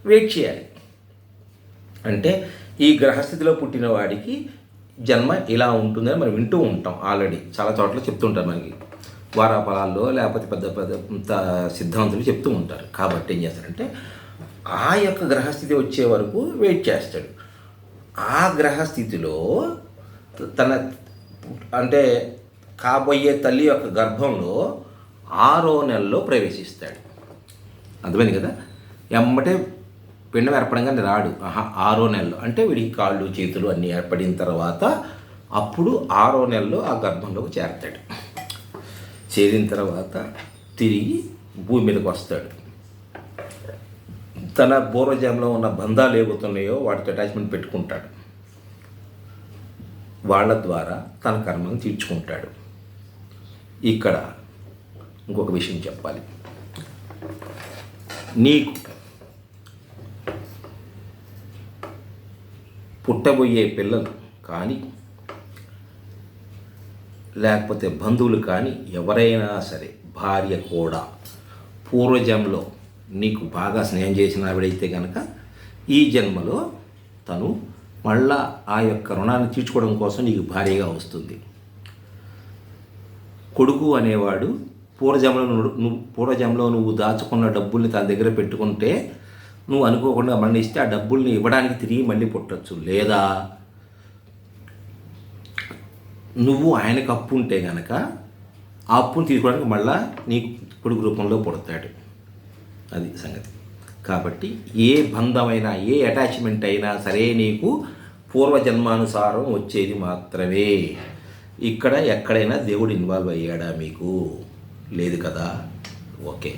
వెయిట్ చేయాలి. అంటే ఈ గ్రహస్థితిలో పుట్టిన వాడికి జన్మ ఇలా ఉంటుందని మనం వింటూ ఉంటాం. ఆల్రెడీ చాలా చోట్ల చెప్తుంటారు మనకి, వారాఫలాల్లో లేకపోతే పెద్ద సిద్ధాంతులు చెప్తూ ఉంటారు. కాబట్టి ఏం చేస్తారంటే ఆ యొక్క గ్రహస్థితి వచ్చే వరకు వెయిట్ చేస్తాడు. ఆ గ్రహస్థితిలో అంటే కాబోయే తల్లి యొక్క గర్భంలో 6వ నెలలో ప్రవేశిస్తాడు. అర్థమైంది కదా? ఎమ్మటే పిండం ఏర్పడంగానే రాడు. 6వ నెలలో అంటే వీడికి కాళ్ళు చేతులు అన్నీ ఏర్పడిన తర్వాత అప్పుడు 6వ నెలలో ఆ గర్భంలోకి చేరతాడు. చేరిన తర్వాత తిరిగి భూమి మీదకి వస్తాడు. తన పూర్వజంలో ఉన్న బంధాలు ఏవవుతున్నాయో వాటితో అటాచ్మెంట్ పెట్టుకుంటాడు. వాళ్ళ ద్వారా తన కర్మను తీర్చుకుంటాడు. ఇక్కడ ఇంకొక విషయం చెప్పాలి. నీకు పుట్టబోయే పిల్లలు కానీ లేకపోతే బంధువులు కానీ ఎవరైనా సరే, భార్య కూడా పూర్వజన్మలో నీకు బాగా స్నేహం చేసిన ఆవిడైతే కనుక ఈ జన్మలో తను మళ్ళా ఆ యొక్క రుణాన్ని తీర్చుకోవడం కోసం నీకు భార్యగా వస్తుంది. కొడుకు అనేవాడు పూర్వజన్మలో నువ్వు దాచుకున్న డబ్బుల్ని తన దగ్గర పెట్టుకుంటే నువ్వు అనుకోకుండా మరణిస్తే ఆ డబ్బుల్ని ఇవ్వడానికి తిరిగి మళ్ళీ పుట్టచ్చు. లేదా నువ్వు ఆయనకు అప్పు ఉంటే కనుక ఆ అప్పును తీసుకోవడానికి మళ్ళా నీకు కొడుకు రూపంలో పుడతాడు. అది సంగతి. కాబట్టి ఏ బంధమైనా ఏ అటాచ్మెంట్ అయినా సరే నీకు పూర్వజన్మానుసారం వచ్చేది మాత్రమే. ఇక్కడ ఎక్కడైనా దేవుడు ఇన్వాల్వ్ అయ్యాడా? మీకు లేదు కదా. ఓకే.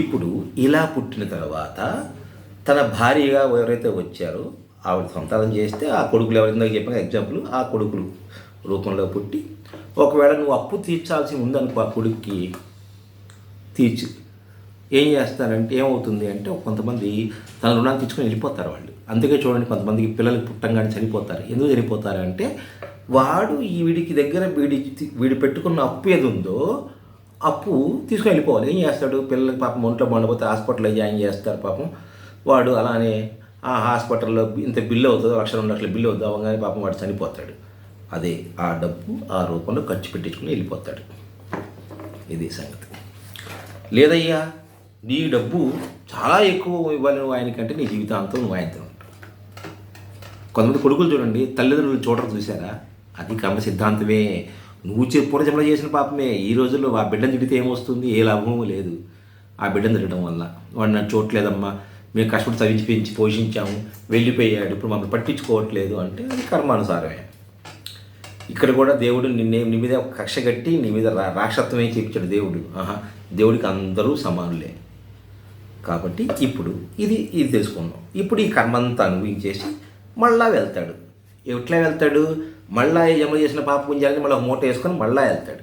ఇప్పుడు ఇలా పుట్టిన తర్వాత తన భార్యగా ఎవరైతే వచ్చారో ఆవిడ సంతానం చేస్తే ఆ కొడుకులు ఎవరైనా చెప్పిన ఎగ్జాంపుల్ ఆ కొడుకులు రూపంలో పుట్టి ఒకవేళ నువ్వు అప్పు తీర్చాల్సి ఉందనుకో ఆ కొడుక్కి తీర్చి ఏం చేస్తారంటే ఏమవుతుంది అంటే కొంతమంది తన రుణాన్ని తీర్చుకొని వెళ్ళిపోతారు వాళ్ళు. అందుకే చూడండి కొంతమందికి పిల్లలు పుట్టంగానే చనిపోతారు. ఎందుకు చనిపోతారంటే వాడు ఈ వీడికి దగ్గర వీడి పెట్టుకున్న అప్పు ఏది ఉందో అప్పు తీసుకొని వెళ్ళిపోవాలి. ఏం చేస్తాడు? పిల్లలకి పాపం ఒంట్లో బాగుండకపోతే హాస్పిటల్లో జాయిన్ చేస్తారు. పాపం వాడు అలానే ఆ హాస్పిటల్లో ఇంత బిల్లు అవుతుందో 1,00,000 2 లక్షల బిల్లు అవుతుందో అవగానే పాపం వాడు చనిపోతాడు. అదే ఆ డబ్బు ఆ రూపంలో ఖర్చు పెట్టించుకుని వెళ్ళిపోతాడు. ఇది సంగతి. లేదయ్యా నీ డబ్బు చాలా ఎక్కువ ఇవ్వాలి నువ్వు ఆయనకంటే నీ జీవితాంతం నువ్వు ఆయనతో ఉంటావు. కొంతమంది కొడుకులు చూడండి తల్లిదండ్రులు చూడరు, చూసారా? అది కర్మ సిద్ధాంతమే. నువ్వు పూర్వజన్మలో చేసిన పాపమే. ఈ రోజుల్లో ఆ బిడ్డను తిడితే ఏమొస్తుంది? ఏ లాభము లేదు. ఆ బిడ్డను తిట్టడం వల్ల వాడు నన్ను చూడలేదమ్మా, మేము కష్టపడి చదివించి పెంచి పోషించాము, వెళ్ళిపోయాడు, ఇప్పుడు మమ్మల్ని పట్టించుకోవట్లేదు అంటే అది కర్మానుసారమే. ఇక్కడ కూడా దేవుడు నీ మీద కక్ష కట్టి నీ మీద రాక్షత్వమే చూపించాడు దేవుడు. దేవుడికి అందరూ సమానులే. కాబట్టి ఇప్పుడు ఇది తెలుసుకుందాం. ఇప్పుడు ఈ కర్మంతా అనుభవించేసి మళ్ళా వెళ్తాడు. ఎట్లా వెళ్తాడు? మళ్ళా ఈ జన్మ చేసిన పాప పుణ్యాలని మళ్ళీ మూట వేసుకొని మళ్ళా వెళ్తాడు.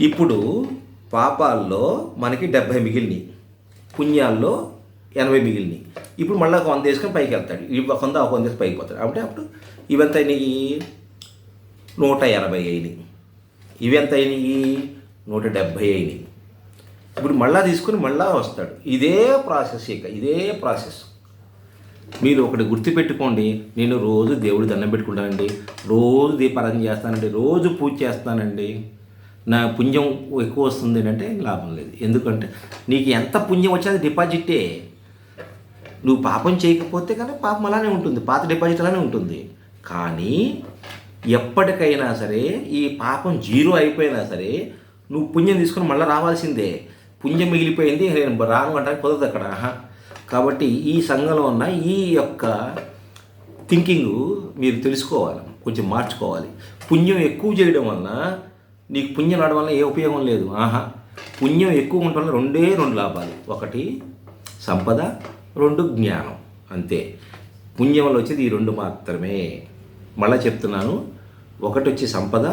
ఇప్పుడు పాపాల్లో మనకి 70 మిగిలినాయి, పుణ్యాల్లో 80 మిగిలినాయి. ఇప్పుడు మళ్ళీ 100 వేసుకొని పైకి వెళ్తాడు. 100 వేసి పైకి పోతాడు. అంటే అప్పుడు ఇవంత అయినాయి 180 అయినాయి. ఇవి ఎంత అయినాయి 170 అయినాయి. ఇప్పుడు మళ్ళా తీసుకుని మళ్ళా వస్తాడు. ఇదే ప్రాసెస్. ఇదే ప్రాసెస్. మీరు ఒకటి గుర్తుపెట్టుకోండి. నేను రోజు దేవుడి దండం పెట్టుకుంటానండి, రోజు దీపారాధన చేస్తానండి, రోజు పూజ చేస్తానండి, నా పుణ్యం ఎక్కువ వస్తుంది అంటే లాభం లేదు. ఎందుకంటే నీకు ఎంత పుణ్యం వచ్చినా డిపాజిటే. నువ్వు పాపం చేయకపోతే కానీ పాపం అలానే ఉంటుంది, పాత డిపాజిట్ అలానే ఉంటుంది. కానీ ఎప్పటికైనా సరే ఈ పాపం 0 అయిపోయినా సరే నువ్వు పుణ్యం తీసుకొని మళ్ళీ రావాల్సిందే. పుణ్యం మిగిలిపోయింది నేను రాను అంటే కుదరదు అక్కడ. కాబట్టి ఈ సంఘంలో ఉన్న ఈ యొక్క థింకింగ్ మీరు తెలుసుకోవాలి, కొంచెం మార్చుకోవాలి. పుణ్యం ఎక్కువ చేయడం వలన నీకు పుణ్యం రావడం వల్ల ఏ ఉపయోగం లేదు. పుణ్యం ఎక్కువ ఉండడం వల్ల 2 లాభాలు. 1 సంపద, 2 జ్ఞానం. అంతే. పుణ్యం వల్ల వచ్చేది ఈ 2 మాత్రమే. మళ్ళీ చెప్తున్నాను, 1 వచ్చి సంపద,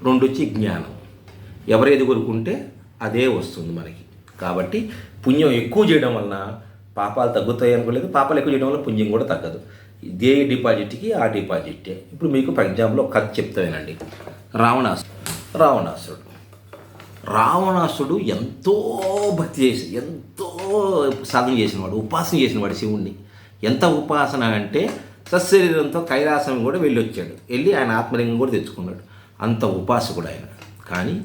2 వచ్చి జ్ఞానం. ఎవరేది కోరుకుంటే అదే వస్తుంది మనకి. కాబట్టి పుణ్యం ఎక్కువ చేయడం వలన పాపాలు తగ్గుతాయి అనుకోలేదు, పాపాలు ఎక్కువ చేయడం వల్ల పుణ్యం కూడా తగ్గదు. ఇదే డిపాజిట్కి ఆ డిపాజిటే. ఇప్పుడు మీకు ఫర్ ఎగ్జాంపుల్ ఒక కథ చెప్తానండి. రావణాసుడు ఎంతో భక్తి చేసి ఎంతో సాధన చేసినవాడు, ఉపాసన చేసినవాడు శివుణ్ణి. ఎంత ఉపాసన అంటే సశరీరంతో కైలాసం కూడా వెళ్ళి ఆయన ఆత్మలింగం కూడా తెచ్చుకున్నాడు. అంత ఉపాసకుడు ఆయన. కానీ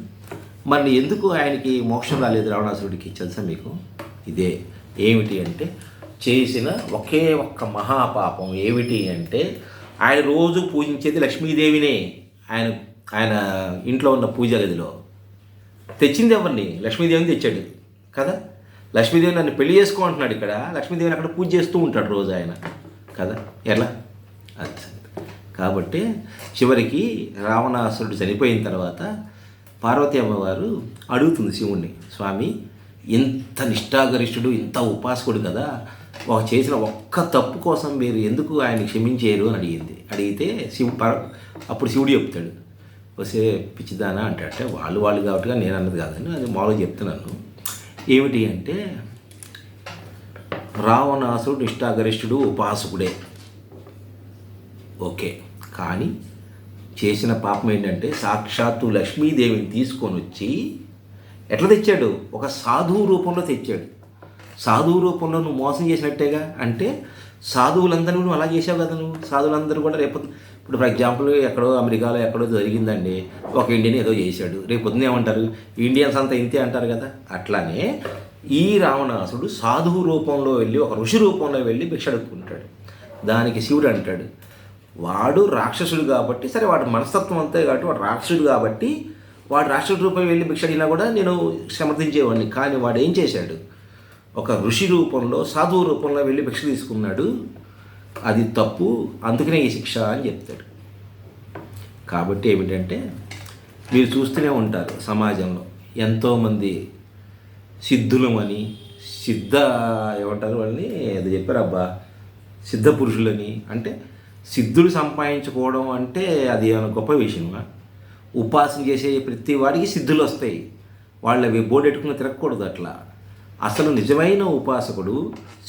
మరి ఎందుకు ఆయనకి మోక్షం రాలేదు రావణాసురుడికి తెలుసా మీకు? ఇదే. ఏమిటి అంటే చేసిన ఒకే ఒక్క మహాపాపం. ఏమిటి అంటే ఆయన రోజు పూజించేది లక్ష్మీదేవినే. ఆయన ఇంట్లో ఉన్న పూజ గదిలో తెచ్చింది ఎవరిని? లక్ష్మీదేవిని తెచ్చాడు కదా. లక్ష్మీదేవి నన్ను పెళ్లి చేసుకో అంటున్నాడు ఇక్కడ. లక్ష్మీదేవిని అక్కడ పూజ చేస్తూ ఉంటాడు రోజు ఆయన కదా. ఎలా అది. కాబట్టి చివరికి రావణాసురుడు చనిపోయిన తర్వాత పార్వతీ అమ్మవారు అడుగుతుంది శివుణ్ణి, స్వామి ఇంత నిష్ఠాగరిష్ఠుడు, ఇంత ఉపాసకుడు కదా, చేసిన ఒక్క తప్పు కోసం మీరు ఎందుకు ఆయన క్షమించేరు అని అడిగితే అప్పుడు శివుడు చెప్తాడు, వసే పిచ్చిదానా అంటే వాళ్ళు కాబట్టి నేను అన్నది కాదని, అది మామూలుగా చెప్తున్నాను. ఏమిటి అంటే రావణాసురుడు నిష్ఠాగరిష్ఠుడు, ఉపాసకుడే, ఓకే. కానీ చేసిన పాపం ఏంటంటే సాక్షాత్తు లక్ష్మీదేవిని తీసుకొని వచ్చి ఎట్లా తెచ్చాడు? ఒక సాధువు రూపంలో తెచ్చాడు. సాధువు రూపంలో నువ్వు మోసం చేసినట్టేగా. అంటే సాధువులందరూ నువ్వు అలా చేసావు కదా. నువ్వు సాధువులందరూ కూడా ఇప్పుడు ఫర్ ఎగ్జాంపుల్ ఎక్కడో అమెరికాలో ఎక్కడో జరిగిందండి, ఒక ఇండియన్ ఏదో చేశాడు, రేపు పొద్దున్న ఏమంటారు? ఇండియన్స్ అంతా ఇంతే అంటారు కదా. అట్లానే ఈ రావణాసుడు సాధువు రూపంలో వెళ్ళి, ఒక ఋషి రూపంలో వెళ్ళి భిక్ష అడుక్కుంటాడు. దానికి శివుడు అంటాడు, వాడు రాక్షసుడు కాబట్టి, సరే వాడు మనస్తత్వం అంతే కాబట్టి వాడు రాక్షసుడు కాబట్టి వాడు రాక్షసుడి రూపం వెళ్ళి భిక్ష అడిగినా కూడా నేను సమర్థించేవాడిని. కానీ వాడు ఏం చేశాడు? ఒక ఋషి రూపంలో, సాధువు రూపంలో వెళ్ళి భిక్ష తీసుకున్నాడు, అది తప్పు, అందుకనే ఈ శిక్ష అని చెప్తాడు. కాబట్టి ఏమిటంటే మీరు చూస్తూనే ఉంటారు సమాజంలో ఎంతోమంది సిద్ధులమని, ఏమంటారు వాళ్ళని, అది చెప్పారబ్బా, సిద్ధ పురుషులని. అంటే సిద్ధులు సంపాదించుకోవడం అంటే అది గొప్ప విషయమా? ఉపాసన చేసే ప్రతి వాడికి సిద్ధులు వస్తాయి, వాళ్ళవి బోర్డెట్టుకుని తిరగకూడదు అట్లా. అసలు నిజమైన ఉపాసకుడు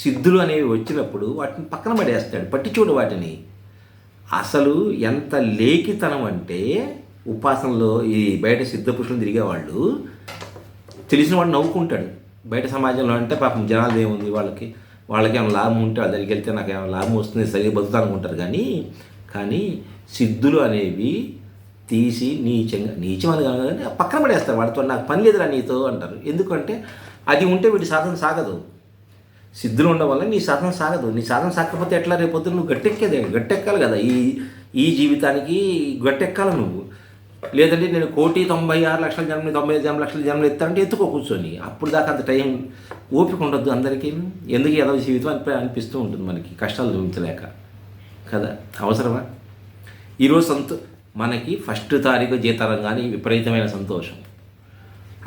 సిద్ధులు అనేవి వచ్చినప్పుడు వాటిని పక్కన పడేస్తాడు, పట్టించుకోడు వాటిని. అసలు ఎంత లేఖితనం అంటే ఉపాసనలో ఈ బయట సిద్ధపురుషులు తిరిగేవాళ్ళు తెలిసిన వాడు నవ్వుకుంటాడు. బయట సమాజంలో అంటే పాపం జనాలు ఏముంది, వాళ్ళకి ఏమైనా లాభం ఉంటే వాళ్ళ దగ్గరికి వెళ్తే నాకు ఏమైనా లాభం వస్తుంది, సరిగ్గా బతుకుతా అనుకుంటారు. కానీ సిద్ధులు అనేవి తీసి నీచం అని కానీ పక్కన పడేస్తారు. వాడితో నాకు పని లేదురా నీతో అంటారు. ఎందుకంటే అది ఉంటే వీటి సాధన సాగదు. సిద్ధులు ఉండడం వల్ల నీ సాధన సాగదు. నీ సాధన సాగకపోతే ఎట్లా? రేపొద్దు నువ్వు గట్టెక్కాలి కదా. ఈ జీవితానికి గట్టెక్కాలి నువ్వు. లేదంటే నేను 1,96,00,000 జన్మలు, 95 లక్షల జన్మలు ఎత్తానంటే ఎత్తుకో కూర్చొని. అప్పుడు దాకా అంత టైం ఓపిక ఉండొద్దు అందరికీ. ఎందుకు ఏదో జీవితం అనిపిస్తూ ఉంటుంది మనకి, కష్టాలు చూపించలేక కదా. అవసరమా? ఈరోజు మనకి 1వ తారీఖు జీతాలం కానీ విపరీతమైన సంతోషం,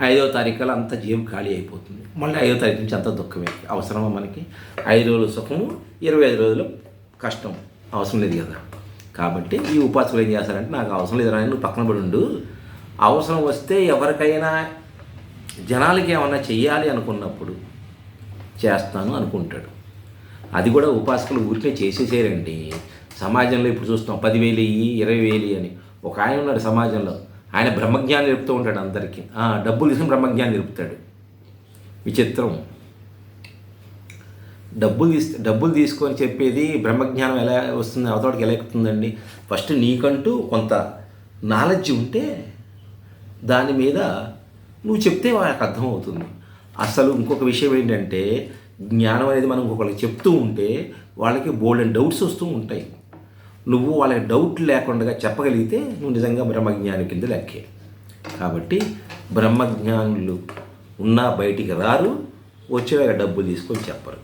5వ తారీఖులో అంత జీవం ఖాళీ అయిపోతుంది. మళ్ళీ 5వ తారీఖు నుంచి అంత దుఃఖమే. అవసరమా మనకి? 5 రోజులు సుఖము, 25 రోజులు కష్టం. అవసరం లేదు కదా. కాబట్టి ఈ ఉపాసకులు ఏం చేస్తారంటే, నాకు అవసరం లేదు రాని, నువ్వు పక్కన పడి ఉండు, అవసరం వస్తే ఎవరికైనా జనాలకి ఏమన్నా చెయ్యాలి అనుకున్నప్పుడు చేస్తాను అనుకుంటాడు. అది కూడా ఉపాసకులు ఊరికే చేసేసేరండి. సమాజంలో ఇప్పుడు చూస్తాం 10,000 ఇయ్యి, 20,000 అని. ఒక ఆయన ఉన్నాడు సమాజంలో, ఆయన బ్రహ్మజ్ఞానం నిలుపుతూ ఉంటాడు అందరికీ. డబ్బులు తీసుకుని బ్రహ్మజ్ఞానం నిలుపుతాడు. విచిత్రం. డబ్బులు తీసుకొని చెప్పేది బ్రహ్మజ్ఞానం ఎలా వస్తుంది, అవతోడికి ఎలా ఎక్కుతుందండి? ఫస్ట్ నీకంటూ కొంత నాలెడ్జ్ ఉంటే దాని మీద నువ్వు చెప్తే వాళ్ళకి అర్థమవుతుంది. అసలు ఇంకొక విషయం ఏంటంటే, జ్ఞానం అనేది మనం ఇంకొకరికి చెప్తూ ఉంటే వాళ్ళకి బోల్డెన్ డౌట్స్ వస్తూ ఉంటాయి. నువ్వు వాళ్ళకి డౌట్ లేకుండా చెప్పగలిగితే నువ్వు నిజంగా బ్రహ్మజ్ఞాని కింద లెక్కే. కాబట్టి బ్రహ్మజ్ఞానులు ఉన్నా బయటికి రారు, వచ్చేలాగా డబ్బులు తీసుకొని చెప్పరు.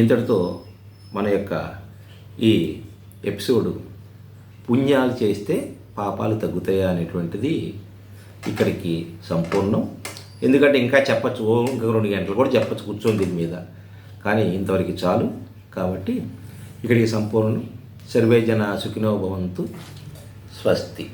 ఇంతటితో మన యొక్క ఈ ఎపిసోడు పుణ్యాలు చేస్తే పాపాలు తగ్గుతాయా అనేటువంటిది ఇక్కడికి సంపూర్ణం. ఎందుకంటే ఇంకా చెప్పచ్చు, ఇంకా 2 గంటలు కూడా చెప్పచ్చు కూర్చొని దీని మీద, కానీ ఇంతవరకు చాలు. కాబట్టి ఇక్కడికి సంపూర్ణం. సర్వే జన సుఖినో భవంతు. స్వస్తి.